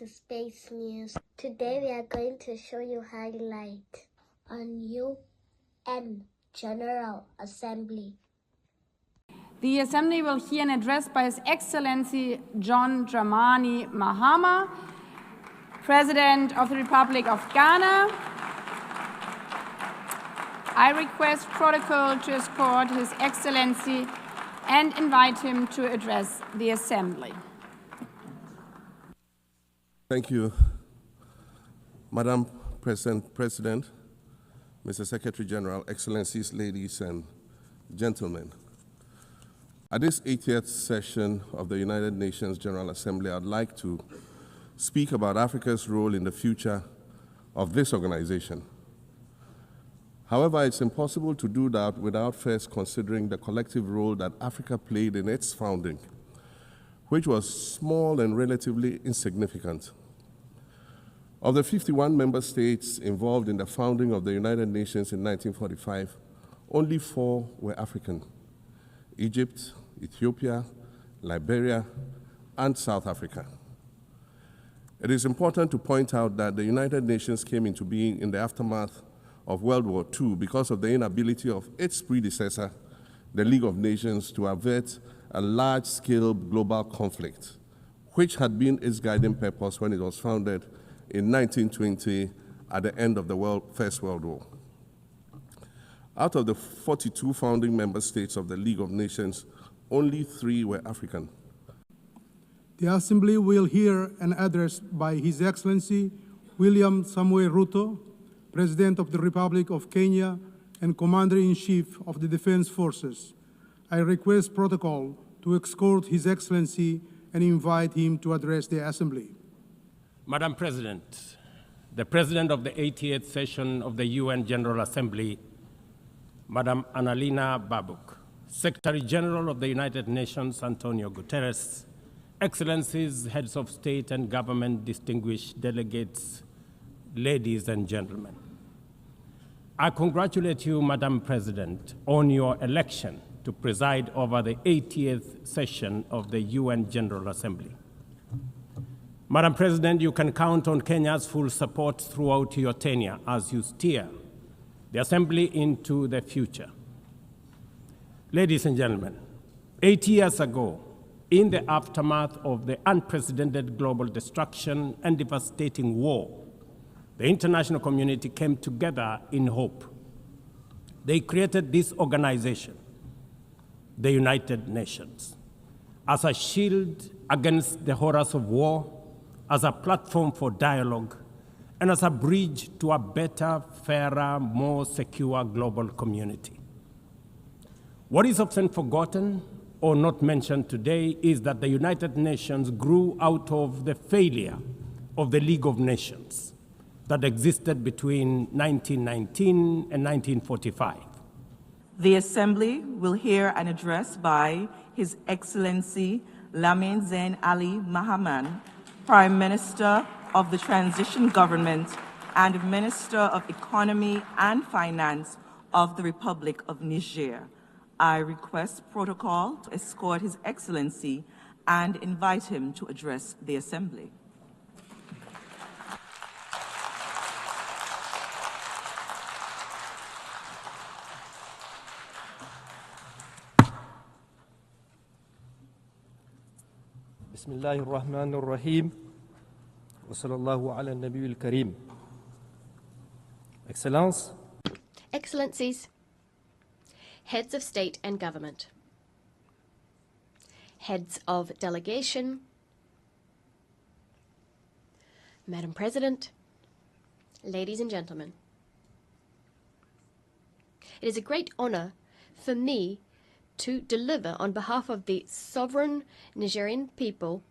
Space News. Today we are going to show you highlight on UN General Assembly. The Assembly will hear an address by His Excellency John Dramani Mahama, President of the Republic of Ghana. I request protocol to escort His Excellency and invite him to address the Assembly. Thank you, Madam President, Mr. Secretary General, Excellencies, ladies and gentlemen. At this 80th session of the United Nations General Assembly, I'd like to speak about Africa's role in the future of this organization. However, it's impossible to do that without first considering the collective role that Africa played in its founding, which was small and relatively insignificant. Of the 51 member states involved in the founding of the United Nations in 1945, only 4 were African: Egypt, Ethiopia, Liberia, and South Africa. It is important to point out that the United Nations came into being in the aftermath of World War II because of the inability of its predecessor, the League of Nations, to avert a large-scale global conflict, which had been its guiding purpose when it was founded in 1920 at the end of the First World War. Out of the 42 founding member states of the League of Nations, only 3 were African. The Assembly will hear an address by His Excellency William Samoei Ruto, President of the Republic of Kenya and Commander-in-Chief of the Defense Forces. I request protocol to escort His Excellency and invite him to address the Assembly. Madam President, the President of the 80th session of the UN General Assembly, Madam Annalena Baerbock, Secretary General of the United Nations, Antonio Guterres, Excellencies, Heads of State and Government, distinguished delegates, ladies and gentlemen. I congratulate you, Madam President, on your election to preside over the 80th session of the UN General Assembly. Madam President, you can count on Kenya's full support throughout your tenure as you steer the Assembly into the future. Ladies and gentlemen, 8 years ago, in the aftermath of the unprecedented global destruction and devastating war, the international community came together in hope. They created this organization, the United Nations, as a shield against the horrors of war, as a platform for dialogue, and as a bridge to a better, fairer, more secure global community. What is often forgotten or not mentioned today is that the United Nations grew out of the failure of the League of Nations that existed between 1919 and 1945. The Assembly will hear an address by His Excellency Lamin Zain Ali Mahaman, Prime Minister of the Transition Government and Minister of Economy and Finance of the Republic of Niger. I request protocol to escort His Excellency and invite him to address the Assembly. Bismillahir Rahmanir Rahim. Wa sallallahu ala Nabiyil Kareem. Excellences, Excellencies, Heads of State and Government, Heads of Delegation, Madam President, ladies and gentlemen. It is a great honor for me to deliver on behalf of the sovereign Nigerian people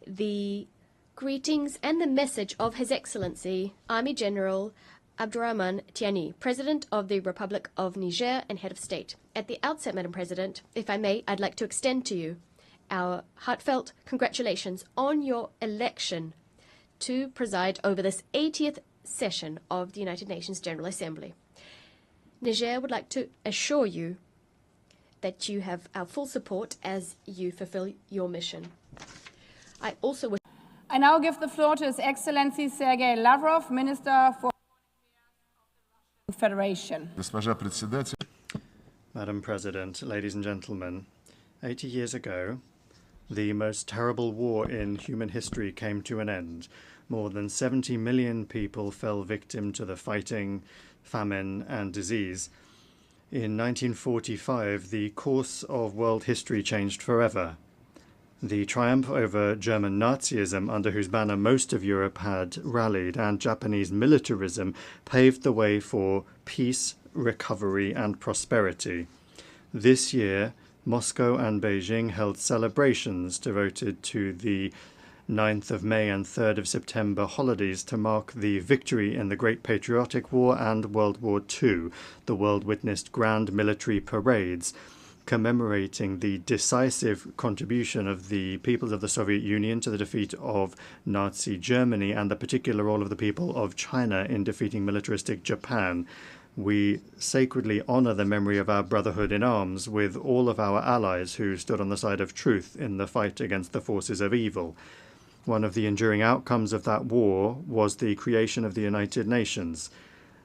the greetings and the message of His Excellency Army General Abdurrahman Tiani, President of the Republic of Niger and Head of State. At the outset, Madam President, if I may, I'd like to extend to you our heartfelt congratulations on your election to preside over this 80th session of the United Nations General Assembly. Niger would like to assure you that you have our full support as you fulfill your mission. I I now give the floor to His Excellency Sergei Lavrov, Minister for Federation. Madam President, ladies and gentlemen, 80 years ago, the most terrible war in human history came to an end. More than 70 million people fell victim to the fighting, famine, and disease. In 1945, the course of world history changed forever. The triumph over German Nazism, under whose banner most of Europe had rallied, and Japanese militarism paved the way for peace, recovery, and prosperity. This year, Moscow and Beijing held celebrations devoted to the 9th of May and 3rd of September holidays to mark the victory in the Great Patriotic War and World War II. The world witnessed grand military parades commemorating the decisive contribution of the peoples of the Soviet Union to the defeat of Nazi Germany and the particular role of the people of China in defeating militaristic Japan. We sacredly honor the memory of our brotherhood in arms with all of our allies who stood on the side of truth in the fight against the forces of evil. One of the enduring outcomes of that war was the creation of the United Nations.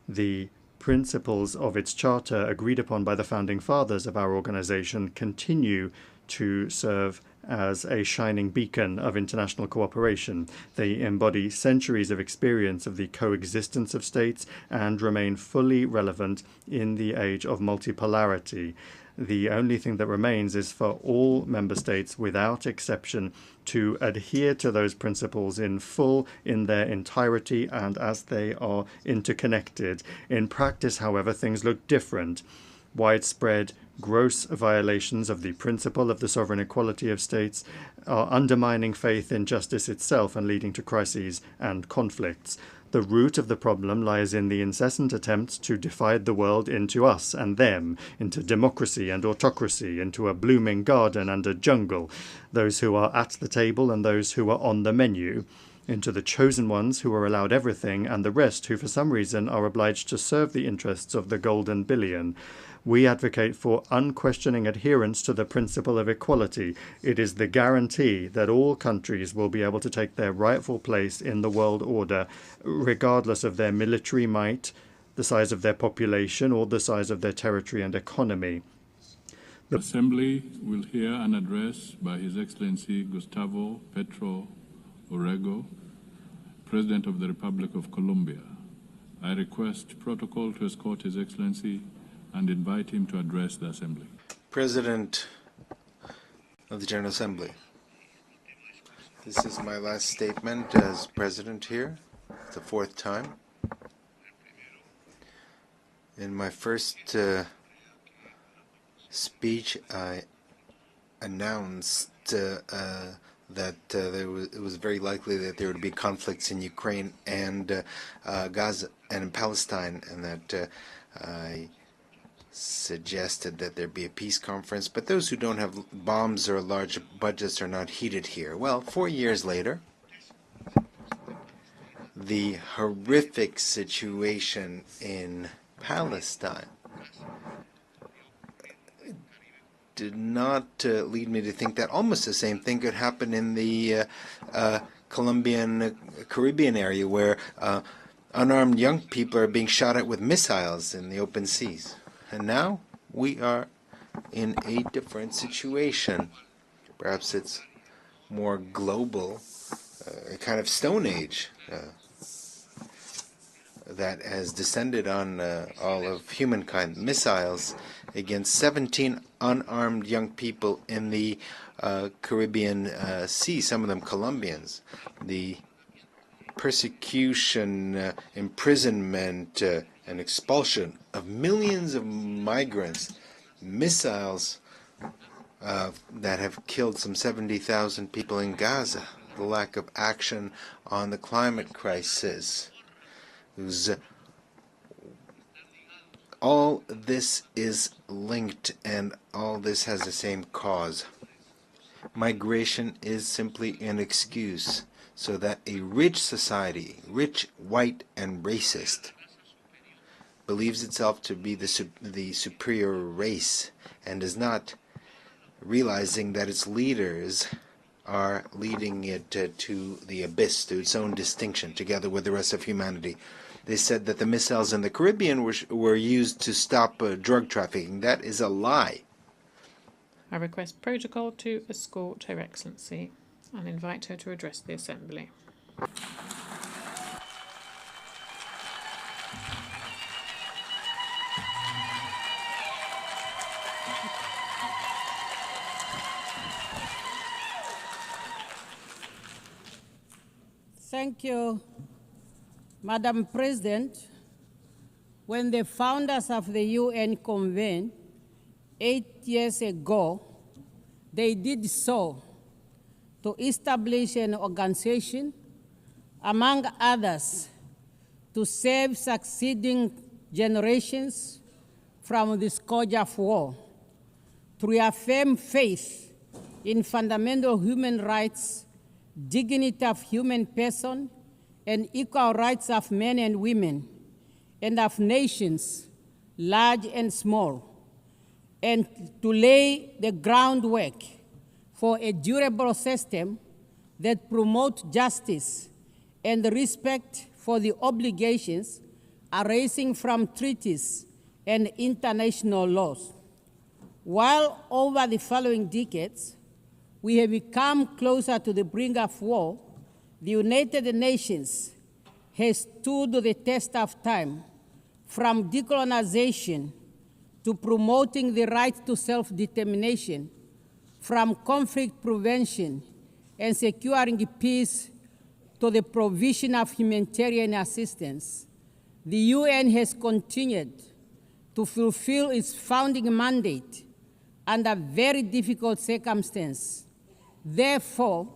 The principles of its charter agreed upon by the founding fathers of our organization continue to serve as a shining beacon of international cooperation. They embody centuries of experience of the coexistence of states and remain fully relevant in the age of multipolarity. The only thing that remains is for all member states, without exception, to adhere to those principles in full, in their entirety, and as they are interconnected. In practice, however, things look different. Widespread, gross violations of the principle of the sovereign equality of states are undermining faith in justice itself and leading to crises and conflicts. The root of the problem lies in the incessant attempts to divide the world into us and them, into democracy and autocracy, into a blooming garden and a jungle, those who are at the table and those who are on the menu, into the chosen ones who are allowed everything and the rest who for some reason are obliged to serve the interests of the golden billion. We advocate for unquestioning adherence to the principle of equality. It is the guarantee that all countries will be able to take their rightful place in the world order, regardless of their military might, the size of their population, or the size of their territory and economy. The Assembly will hear an address by His Excellency Gustavo Petro Urrego, President of the Republic of Colombia. I request protocol to escort His Excellency and invite him to address the Assembly. President of the General Assembly, this is my last statement as President here. It's the fourth time. In my first speech, I announced that it was very likely that there would be conflicts in Ukraine and Gaza and in Palestine, and that I suggested that there be a peace conference, but those who don't have bombs or large budgets are not heated here. Well, 4 years later, the horrific situation in Palestine did not lead me to think that almost the same thing could happen in the Colombian Caribbean area, where unarmed young people are being shot at with missiles in the open seas. And now we are in a different situation. Perhaps it's more global, a kind of Stone Age that has descended on all of humankind. Missiles against 17 unarmed young people in the Caribbean Sea, some of them Colombians. The persecution, imprisonment, and expulsion of millions of migrants, missiles that have killed some 70,000 people in Gaza, the lack of action on the climate crisis. All this is linked, and all this has the same cause. Migration is simply an excuse so that a rich society, rich, white, and racist, believes itself to be the superior race and is not realizing that its leaders are leading it to the abyss, to its own distinction, together with the rest of humanity. They said that the missiles in the Caribbean were used to stop drug trafficking. That is a lie. I request protocol to escort Her Excellency and invite her to address the Assembly. Thank you, Madam President. When the founders of the UN convened 8 years ago, they did so to establish an organization, among others, to save succeeding generations from the scourge of war, to reaffirm faith in fundamental human rights, dignity of human person, and equal rights of men and women, and of nations, large and small, and to lay the groundwork for a durable system that promotes justice and respect for the obligations arising from treaties and international laws. While over the following decades, we have become closer to the brink of war, the United Nations has stood the test of time, from decolonization to promoting the right to self-determination, from conflict prevention and securing peace to the provision of humanitarian assistance. The UN has continued to fulfill its founding mandate under very difficult circumstances. Therefore,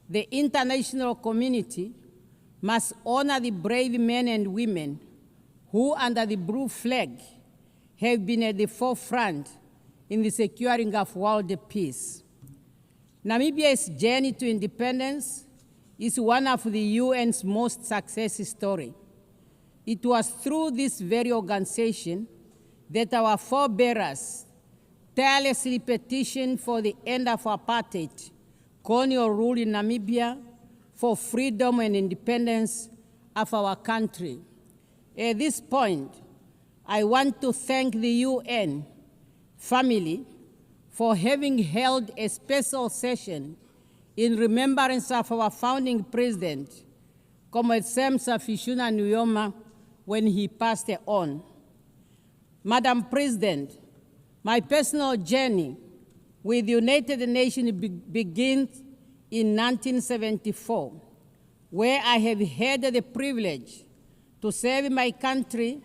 the international community must honor the brave men and women who, under the blue flag, have been at the forefront in the securing of world peace. Namibia's journey to independence is one of the UN's most successful stories. It was through this very organization that our forebears tirelessly petitioned for the end of apartheid, colonial rule in Namibia, for freedom and independence of our country. At this point, I want to thank the UN family for having held a special session in remembrance of our founding president, Comrade Sam Safishuna Nujoma, when he passed on. Madam President, my personal journey with the United Nations begins in 1974, where I have had the privilege to serve my country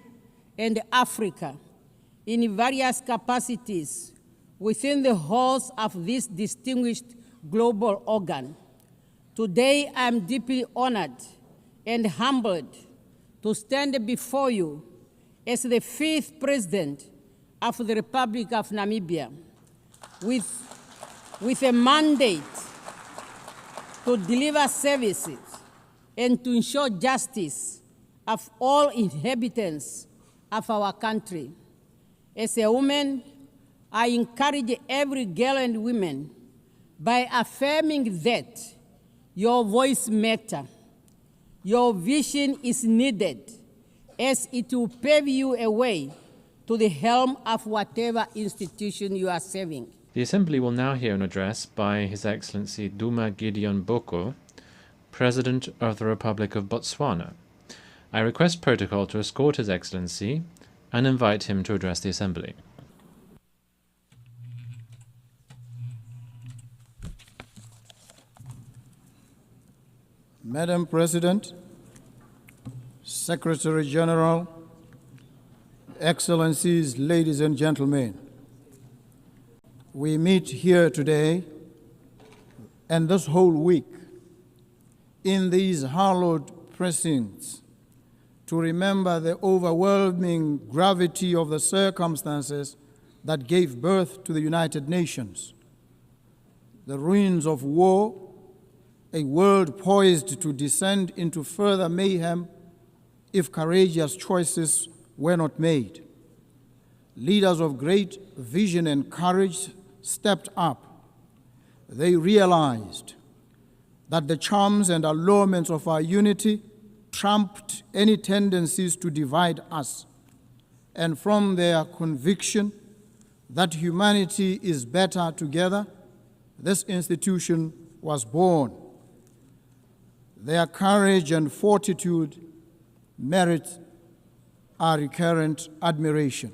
and Africa in various capacities within the halls of this distinguished global organ. Today, I am deeply honored and humbled to stand before you as the 5th President of the Republic of Namibia, with a mandate to deliver services and to ensure justice of all inhabitants of our country. As a woman, I encourage every girl and woman by affirming that your voice matters, your vision is needed, as it will pave you a way to the helm of whatever institution you are serving. The Assembly will now hear an address by His Excellency Duma Gideon Boko, President of the Republic of Botswana. I request protocol to escort His Excellency and invite him to address the Assembly. Madam President, Secretary General, Excellencies, ladies and gentlemen, we meet here today and this whole week in these hallowed precincts to remember the overwhelming gravity of the circumstances that gave birth to the United Nations, the ruins of war, a world poised to descend into further mayhem if courageous choices were not made. Leaders of great vision and courage stepped up. They realized that the charms and allurements of our unity trumped any tendencies to divide us, and from their conviction that humanity is better together, this institution was born. Their courage and fortitude merit our recurrent admiration.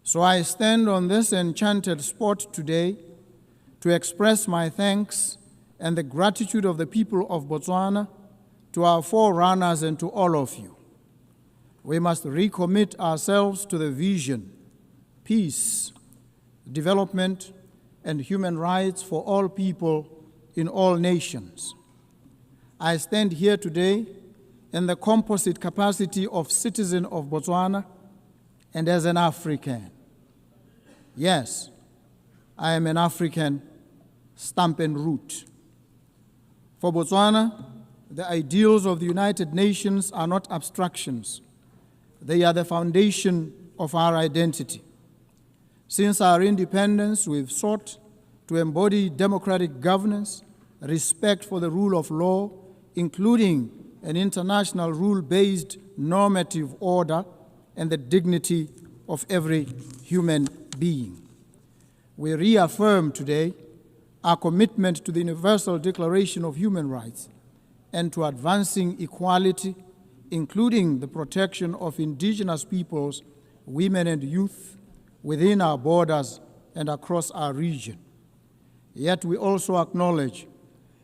So I stand on this enchanted spot today to express my thanks and the gratitude of the people of Botswana to our forerunners and to all of you. We must recommit ourselves to the vision, peace, development, and human rights for all people in all nations. I stand here today in the composite capacity of citizen of Botswana and as an African. Yes, I am an African, stamp and root. For Botswana, the ideals of the United Nations are not abstractions. They are the foundation of our identity. Since our independence, we've sought to embody democratic governance, respect for the rule of law, including an international rule-based normative order, and the dignity of every human being. We reaffirm today our commitment to the Universal Declaration of Human Rights and to advancing equality, including the protection of indigenous peoples, women and youth within our borders and across our region. Yet we also acknowledge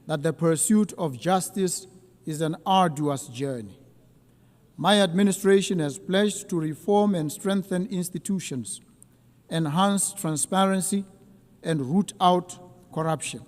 that the pursuit of justice is an arduous journey. My administration has pledged to reform and strengthen institutions, enhance transparency, and root out corruption.